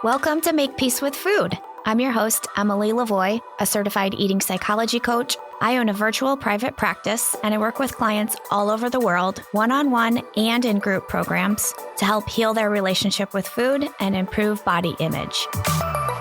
Welcome to Make Peace with Food. I'm your host, Emily LaVoie, a certified eating psychology coach. I own a virtual private practice, and I work with clients all over the world, one-on-one and in group programs, to help heal their relationship with food and improve body image.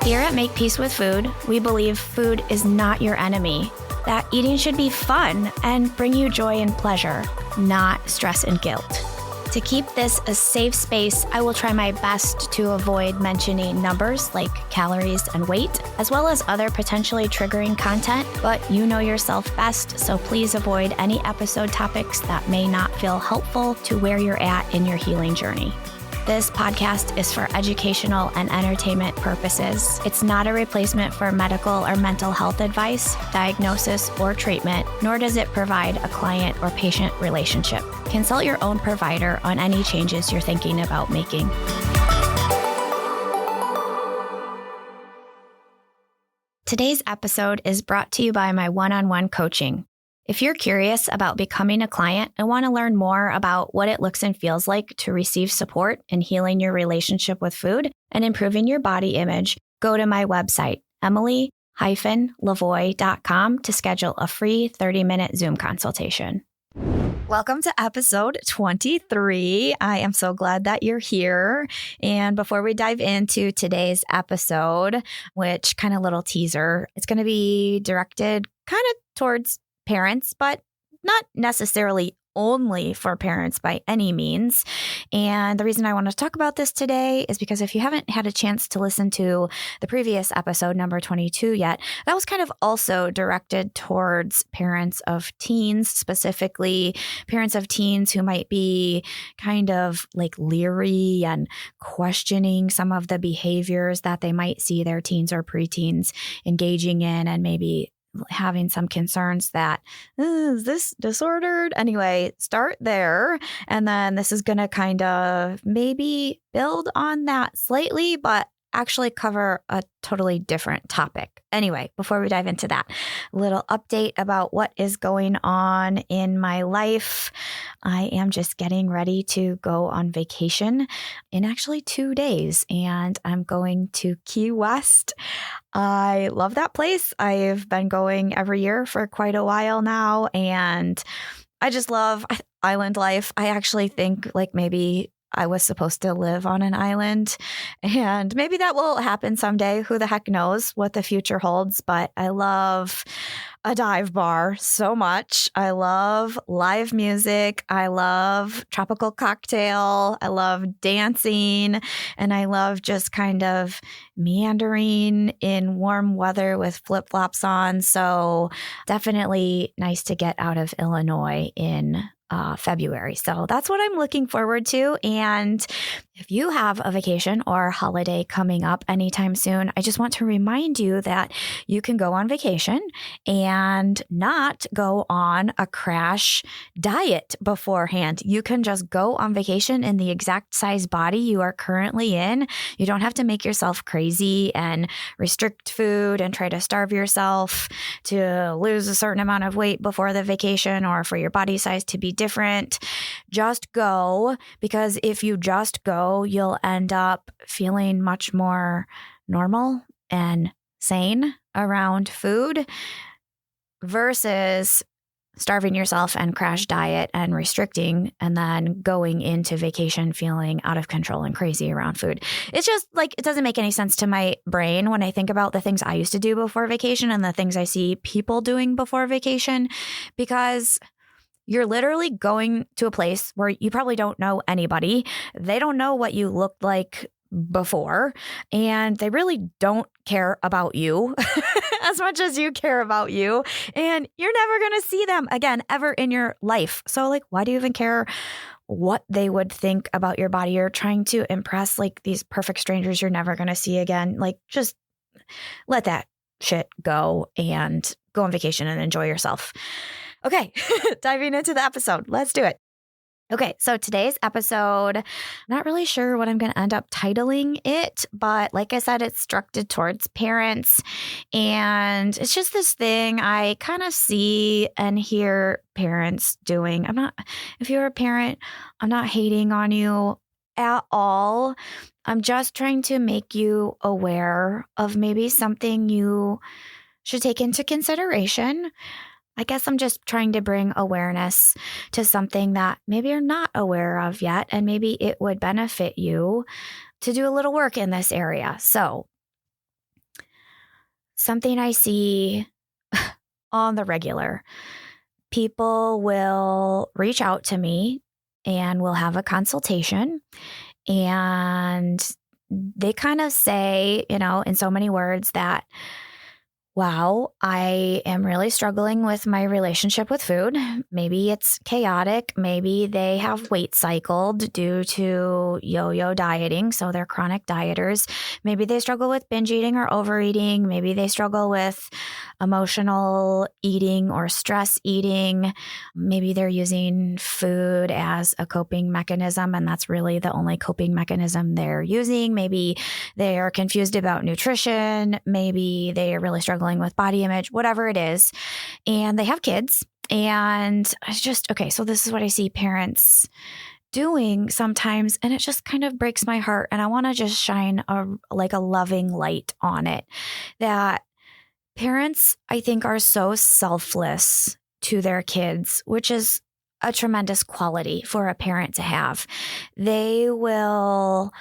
Here at Make Peace with Food, we believe food is not your enemy, that eating should be fun and bring you joy and pleasure, not stress and guilt. To keep this a safe space, I will try my best to avoid mentioning numbers like calories and weight, as well as other potentially triggering content, but you know yourself best, so please avoid any episode topics that may not feel helpful to where you're at in your healing journey. This podcast is for educational and entertainment purposes. It's not a replacement for medical or mental health advice, diagnosis, or treatment, nor does it provide a client or patient relationship. Consult your own provider on any changes you're thinking about making. Today's episode is brought to you by my one-on-one coaching. If you're curious about becoming a client and want to learn more about what it looks and feels like to receive support in healing your relationship with food and improving your body image, go to my website, emily-lavoie.com, to schedule a free 30-minute Zoom consultation. Welcome to episode 23. I am so glad that you're here. And before we dive into today's episode, which kind of little teaser, it's going to be directed kind of towards parents, but not necessarily only for parents by any means. And the reason I want to talk about this today is because if you haven't had a chance to listen to the previous episode, number 22 yet, that was kind of also directed towards parents of teens, specifically parents of teens who might be kind of like leery and questioning some of the behaviors that they might see their teens or preteens engaging in, and maybe having some concerns that, is this disordered? Anyway, start there. And then this is going to kind of maybe build on that slightly, but actually cover a totally different topic. Anyway, before we dive into that, a little update about what is going on in my life. I am just getting ready to go on vacation in actually 2 days, and I'm going to Key West. I love that place. I've been going every year for quite a while now, and I just love island life. I actually think like maybe I was supposed to live on an island, and maybe that will happen someday. Who the heck knows what the future holds? But I love a dive bar so much. I love live music. I love tropical cocktail. I love dancing, and I love just kind of meandering in warm weather with flip-flops on. So definitely nice to get out of Illinois in February. So that's what I'm looking forward to. And if you have a vacation or holiday coming up anytime soon, I just want to remind you that you can go on vacation and not go on a crash diet beforehand. You can just go on vacation in the exact size body you are currently in. You don't have to make yourself crazy and restrict food and try to starve yourself to lose a certain amount of weight before the vacation or for your body size to be different. Just go, because if you just go, you'll end up feeling much more normal and sane around food versus starving yourself and crash diet and restricting and then going into vacation feeling out of control and crazy around food. It's just like, it doesn't make any sense to my brain when I think about the things I used to do before vacation and the things I see people doing before vacation, because you're literally going to a place where you probably don't know anybody. They don't know what you looked like before, and they really don't care about you as much as you care about you. And you're never going to see them again ever in your life. So like, why do you even care what they would think about your body? You're trying to impress like these perfect strangers you're never going to see again. Like, just let that shit go and go on vacation and enjoy yourself. Okay, diving into the episode. Let's do it. Okay, so today's episode, I'm not really sure what I'm going to end up titling it, but like I said, it's directed towards parents, and it's just this thing I kind of see and hear parents doing. If you're a parent, I'm not hating on you. at all. I'm just trying to make you aware of maybe something you should take into consideration. I guess I'm just trying to bring awareness to something that maybe you're not aware of yet, and maybe it would benefit you to do a little work in this area. So, something I see on the regular, people will reach out to me and we'll have a consultation, and they kind of say, in so many words that, wow, I am really struggling with my relationship with food. Maybe it's chaotic. Maybe they have weight cycled due to yo-yo dieting, so they're chronic dieters. Maybe they struggle with binge eating or overeating. Maybe they struggle with emotional eating or stress eating. Maybe they're using food as a coping mechanism, and that's really the only coping mechanism they're using. Maybe they are confused about nutrition. Maybe they are really struggling with body image, whatever it is. And they have kids. And it's just, okay, so this is what I see parents doing sometimes, and it just kind of breaks my heart. And I want to just shine a loving light on it, that parents, I think, are so selfless to their kids, which is a tremendous quality for a parent to have. They will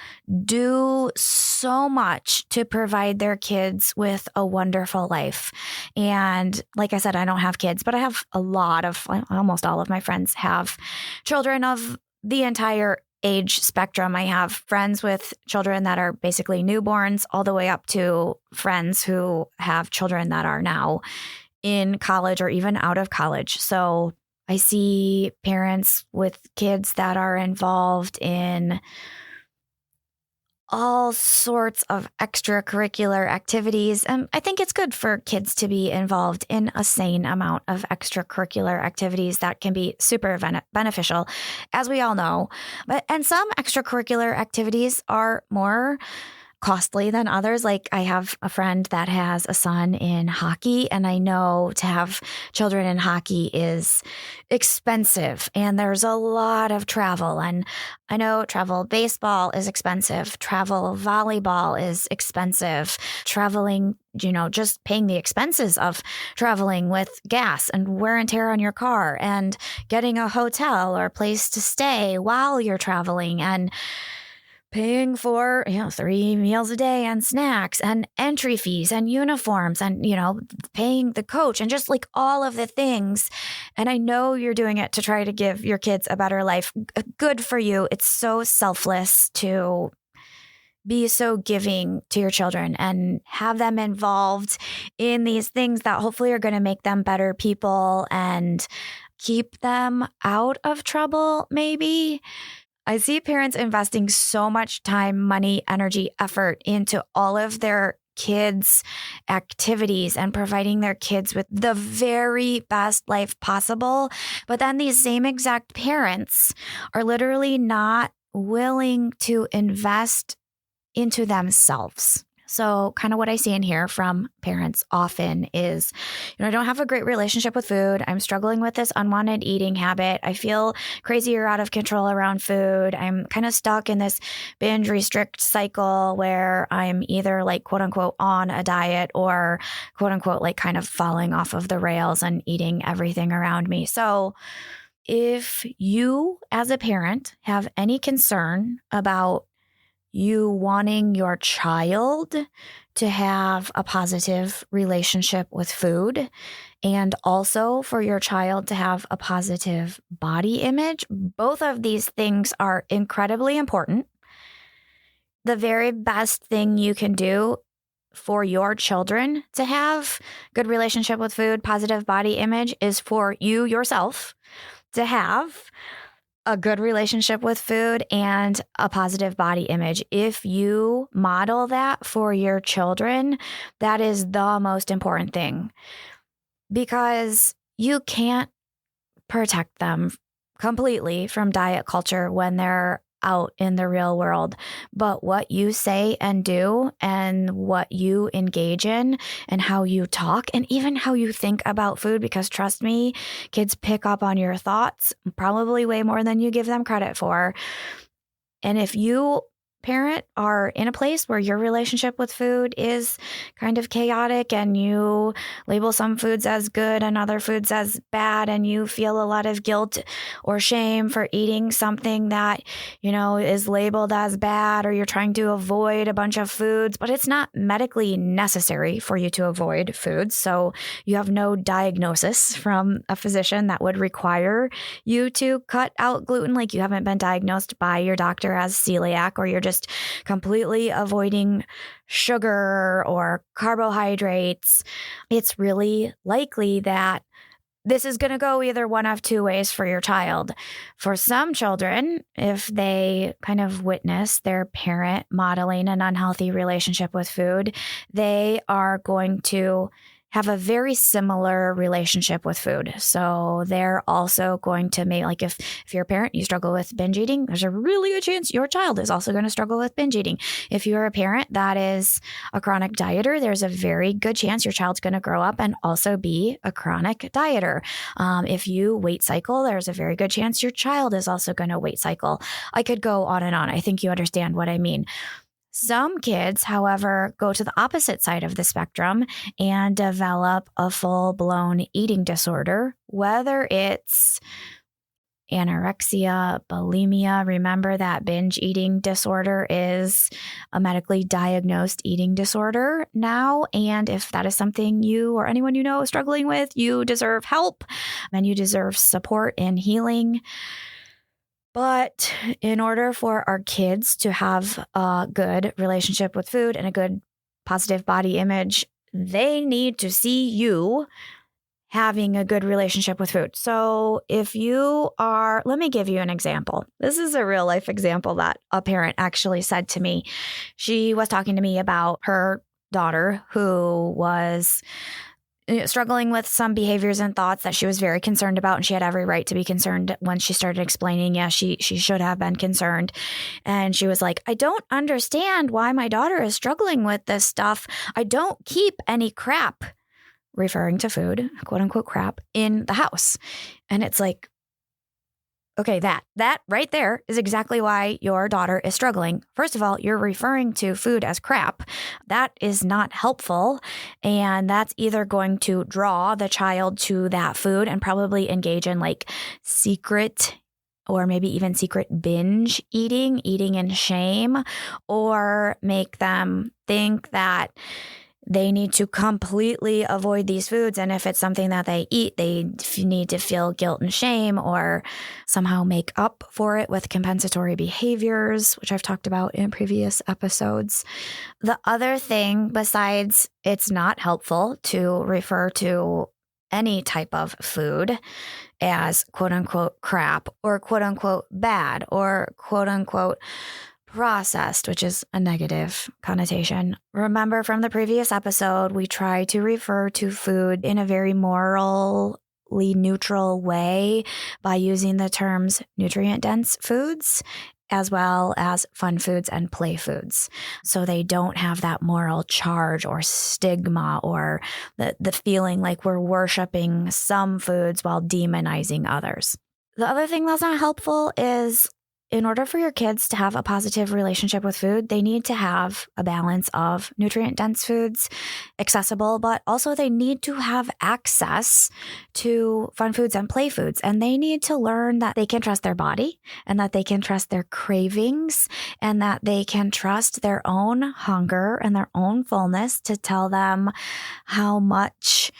do so much to provide their kids with a wonderful life. And like I said, I don't have kids, but I have almost all of my friends have children of the entire age spectrum. I have friends with children that are basically newborns, all the way up to friends who have children that are now in college or even out of college. So I see parents with kids that are involved in all sorts of extracurricular activities. And I think it's good for kids to be involved in a sane amount of extracurricular activities that can be super beneficial, as we all know. And some extracurricular activities are more costly than others. Like, I have a friend that has a son in hockey, and I know to have children in hockey is expensive, and there's a lot of travel. And I know travel baseball is expensive. Travel volleyball is expensive. Traveling, just paying the expenses of traveling with gas and wear and tear on your car, and getting a hotel or place to stay while you're traveling, and paying for, 3 meals a day and snacks and entry fees and uniforms and, paying the coach and just like all of the things. And I know you're doing it to try to give your kids a better life. Good for you. It's so selfless to be so giving to your children and have them involved in these things that hopefully are going to make them better people and keep them out of trouble, maybe. I see parents investing so much time, money, energy, effort into all of their kids' activities and providing their kids with the very best life possible. But then these same exact parents are literally not willing to invest into themselves. So kind of what I see and hear from parents often is, I don't have a great relationship with food. I'm struggling with this unwanted eating habit. I feel crazy or out of control around food. I'm kind of stuck in this binge restrict cycle where I'm either like quote unquote on a diet or quote unquote like kind of falling off of the rails and eating everything around me. So if you as a parent have any concern about you wanting your child to have a positive relationship with food, and also for your child to have a positive body image, both of these things are incredibly important. The very best thing you can do for your children to have good relationship with food, positive body image, is for you yourself to have a good relationship with food and a positive body image. If you model that for your children, that is the most important thing, because you can't protect them completely from diet culture when they're out in the real world. But what you say and do and what you engage in and how you talk and even how you think about food, because trust me, kids pick up on your thoughts probably way more than you give them credit for. And if you parent are in a place where your relationship with food is kind of chaotic and you label some foods as good and other foods as bad, and you feel a lot of guilt or shame for eating something that, is labeled as bad, or you're trying to avoid a bunch of foods, but it's not medically necessary for you to avoid foods. So you have no diagnosis from a physician that would require you to cut out gluten. Like you haven't been diagnosed by your doctor as celiac, or you're just completely avoiding sugar or carbohydrates. It's really likely that this is going to go either one of two ways for your child. For some children, if they kind of witness their parent modeling an unhealthy relationship with food, they are going to have a very similar relationship with food. So they're also going to make, like if you're a parent, you struggle with binge eating, there's a really good chance your child is also going to struggle with binge eating. If you're a parent that is a chronic dieter, there's a very good chance your child's going to grow up and also be a chronic dieter. If you weight cycle, there's a very good chance your child is also going to weight cycle. I could go on and on. I think you understand what I mean. Some kids, however, go to the opposite side of the spectrum and develop a full-blown eating disorder, whether it's anorexia, bulimia. Remember that binge eating disorder is a medically diagnosed eating disorder now. And if that is something you or anyone you know is struggling with, you deserve help and you deserve support in healing. But in order for our kids to have a good relationship with food and a good positive body image, they need to see you having a good relationship with food. So if you are, let me give you an example. This is a real life example that a parent actually said to me. She was talking to me about her daughter who was struggling with some behaviors and thoughts that she was very concerned about, and she had every right to be concerned. When she started explaining, she should have been concerned. And she was like, I don't understand why my daughter is struggling with this stuff. I don't keep any crap, referring to food, quote unquote crap, in the house. And it's like, okay, that right there is exactly why your daughter is struggling. First of all, you're referring to food as crap. That is not helpful. And that's either going to draw the child to that food and probably engage in like secret or maybe even secret binge eating in shame, or make them think that they need to completely avoid these foods. And if it's something that they eat, they need to feel guilt and shame or somehow make up for it with compensatory behaviors, which I've talked about in previous episodes. The other thing, besides it's not helpful to refer to any type of food as quote unquote crap or quote unquote bad or quote unquote processed, which is a negative connotation. Remember from the previous episode, we try to refer to food in a very morally neutral way by using the terms nutrient-dense foods as well as fun foods and play foods. So they don't have that moral charge or stigma or the feeling like we're worshiping some foods while demonizing others. The other thing that's not helpful is, in order for your kids to have a positive relationship with food, they need to have a balance of nutrient-dense foods accessible, but also they need to have access to fun foods and play foods. And they need to learn that they can trust their body and that they can trust their cravings and that they can trust their own hunger and their own fullness to tell them how much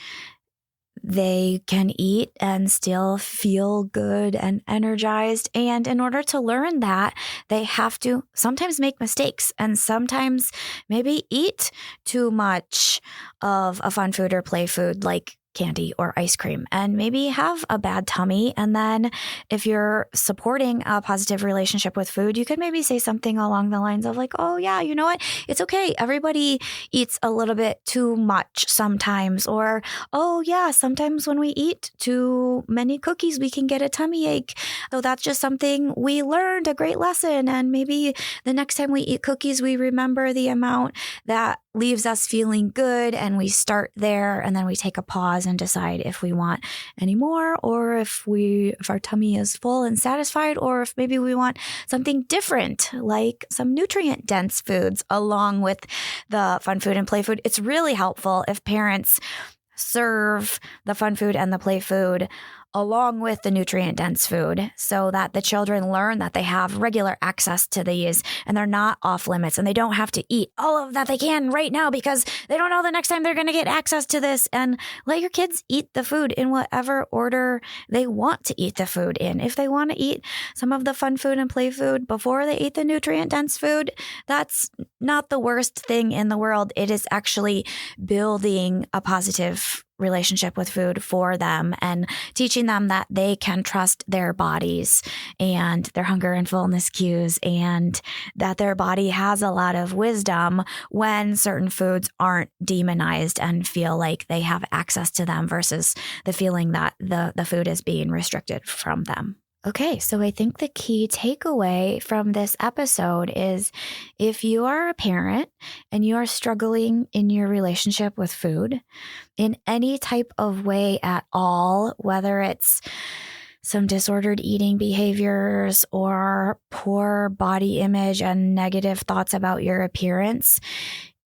they can eat and still feel good and energized. And in order to learn that, they have to sometimes make mistakes and sometimes maybe eat too much of a fun food or play food like candy or ice cream and maybe have a bad tummy. And then if you're supporting a positive relationship with food, you could maybe say something along the lines of like, oh yeah, you know what? It's okay. Everybody eats a little bit too much sometimes. Or, oh yeah, sometimes when we eat too many cookies, we can get a tummy ache. So that's just something we learned, a great lesson. And maybe the next time we eat cookies, we remember the amount that leaves us feeling good and we start there and then we take a pause choices and decide if we want any more, or if our tummy is full and satisfied, or if maybe we want something different, like some nutrient dense foods along with the fun food and play food. It's really helpful if parents serve the fun food and the play food along with the nutrient dense food, so that the children learn that they have regular access to these and they're not off limits, and they don't have to eat all of that they can right now because they don't know the next time they're going to get access to this. And let your kids eat the food in whatever order they want to eat the food in. If they want to eat some of the fun food and play food before they eat the nutrient dense food, that's not the worst thing in the world. It is actually building a positive relationship with food for them and teaching them that they can trust their bodies and their hunger and fullness cues, and that their body has a lot of wisdom when certain foods aren't demonized and feel like they have access to them versus the feeling that the food is being restricted from them. Okay, so I think the key takeaway from this episode is if you are a parent and you are struggling in your relationship with food in any type of way at all, whether it's some disordered eating behaviors or poor body image and negative thoughts about your appearance,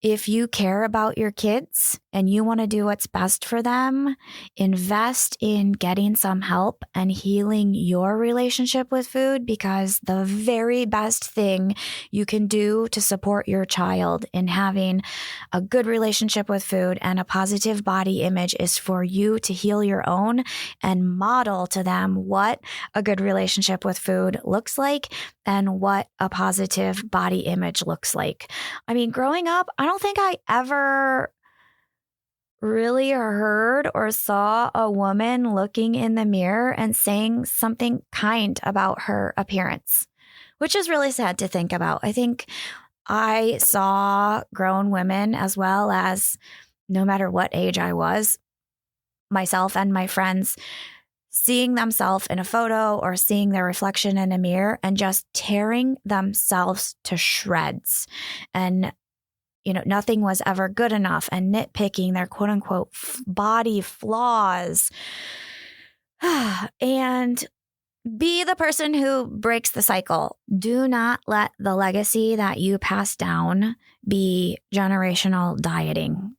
if you care about your kids and you want to do what's best for them, invest in getting some help and healing your relationship with food, because the very best thing you can do to support your child in having a good relationship with food and a positive body image is for you to heal your own and model to them what a good relationship with food looks like and what a positive body image looks like. I mean, growing up, I don't think I ever really heard or saw a woman looking in the mirror and saying something kind about her appearance, which is really sad to think about. I think I saw grown women, as well as, no matter what age I was, myself and my friends, seeing themselves in a photo or seeing their reflection in a mirror and just tearing themselves to shreds. And, nothing was ever good enough, and nitpicking their quote unquote body flaws. And be the person who breaks the cycle. Do not let the legacy that you pass down be generational dieting.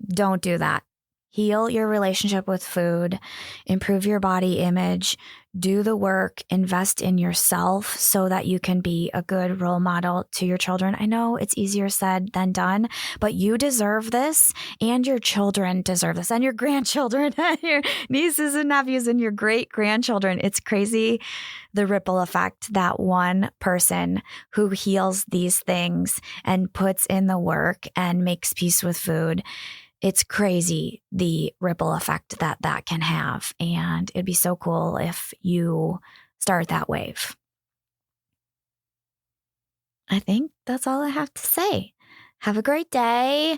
Don't do that. Heal your relationship with food, improve your body image, do the work, invest in yourself so that you can be a good role model to your children. I know it's easier said than done, but you deserve this, and your children deserve this, and your grandchildren, and your nieces and nephews, and your great-grandchildren. It's crazy, the ripple effect that one person who heals these things and puts in the work and makes peace with food. It's crazy, the ripple effect that can have. And it'd be so cool if you start that wave. I think that's all I have to say. Have a great day.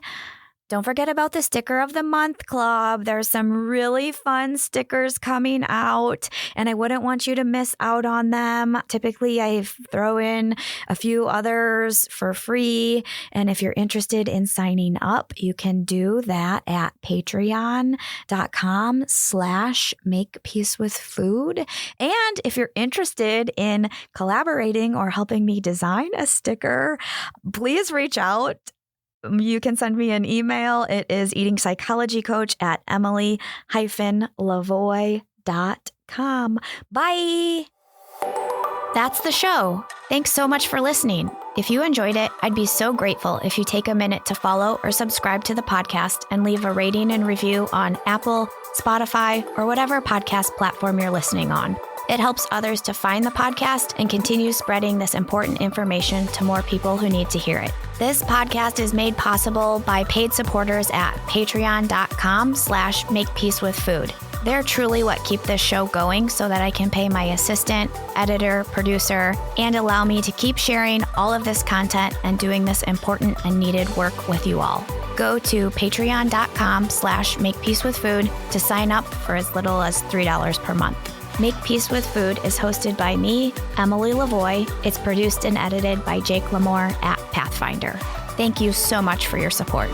Don't forget about the Sticker of the Month Club. There's some really fun stickers coming out, and I wouldn't want you to miss out on them. Typically, I throw in a few others for free, and if you're interested in signing up, you can do that at patreon.com/makepeacewithfood. And if you're interested in collaborating or helping me design a sticker, please reach out. You can send me an email. It is eatingpsychologycoach@emily.lavoie.com. Bye. That's the show. Thanks so much for listening. If you enjoyed it, I'd be so grateful if you take a minute to follow or subscribe to the podcast and leave a rating and review on Apple, Spotify, or whatever podcast platform you're listening on. It helps others to find the podcast and continue spreading this important information to more people who need to hear it. This podcast is made possible by paid supporters at patreon.com/makepeacewithfood. They're truly what keep this show going so that I can pay my assistant, editor, producer, and allow me to keep sharing all of this content and doing this important and needed work with you all. Go to patreon.com/makepeacewithfood to sign up for as little as $3 per month. Make Peace with Food is hosted by me, Emily LaVoie. It's produced and edited by Jake Lamore at Pathfinder. Thank you so much for your support.